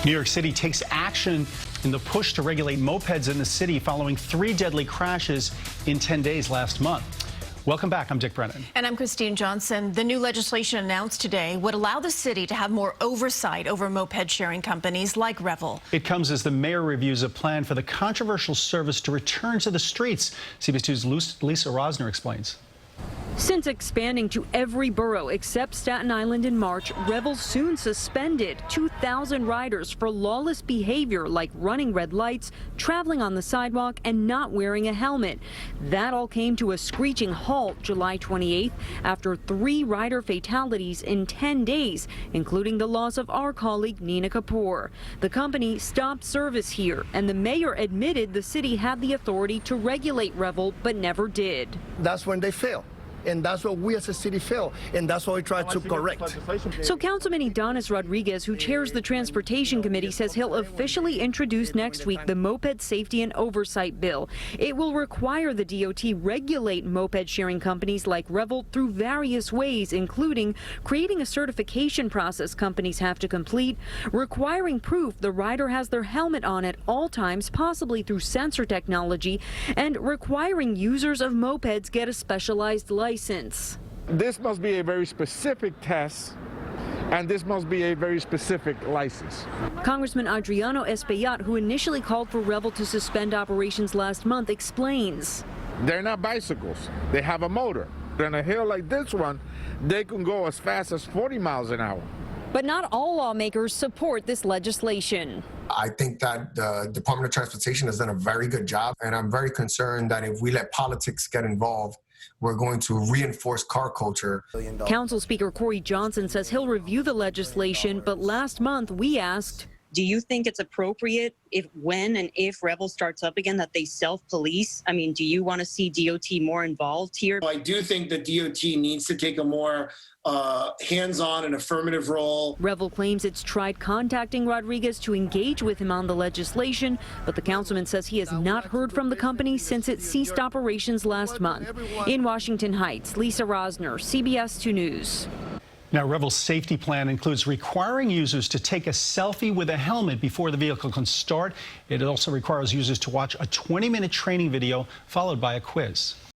New York City takes action in the push to regulate mopeds in the city following 3 deadly crashes in 10 days last month. Welcome back. I'm Dick Brennan. And I'm Christine Johnson. The new legislation announced today would allow the city to have more oversight over moped sharing companies like Revel. It comes as the mayor reviews a plan for the controversial service to return to the streets. CBS 2's Lisa Rozner explains. Since expanding to every borough except Staten Island in March, Revel soon suspended 2,000 riders for lawless behavior like running red lights, traveling on the sidewalk, and not wearing a helmet. That all came to a screeching halt July 28th after 3 rider fatalities in 10 days, including the loss of our colleague Nina Kapoor. The company stopped service here, and the mayor admitted the city had the authority to regulate Revel, but never did. That's when they fail. And that's what we as a city fail, and that's what we try to correct. So Councilman Adonis Rodriguez, who chairs the Transportation Committee, says he'll officially introduce next week the Moped Safety and Oversight Bill. It will require the DOT regulate moped sharing companies like Revel through various ways, including creating a certification process companies have to complete, requiring proof the rider has their helmet on at all times, possibly through sensor technology, and requiring users of mopeds get a specialized license. This must be a very specific test, and this must be a very specific license. Congressman Adriano Espaillat, who initially called for Revel to suspend operations last month, explains. They're not bicycles. They have a motor. On a hill like this one, they can go as fast as 40 miles an hour. But not all lawmakers support this legislation. I think that the Department of Transportation has done a very good job, and I'm very concerned that if we let politics get involved, we're going to reinforce car culture. Council Speaker Corey Johnson says he'll review the legislation, but last month we asked, do you think it's appropriate when and if Revel starts up again that they self-police? I mean, do you want to see DOT more involved here? I do think that DOT needs to take a more hands-on and affirmative role. Revel claims it's tried contacting Rodriguez to engage with him on the legislation, but the councilman says he has not heard from the company since it ceased operations last month. In Washington Heights, Lisa Rozner, CBS 2 News. Now, Revel's safety plan includes requiring users to take a selfie with a helmet before the vehicle can start. It also requires users to watch a 20-minute training video followed by a quiz.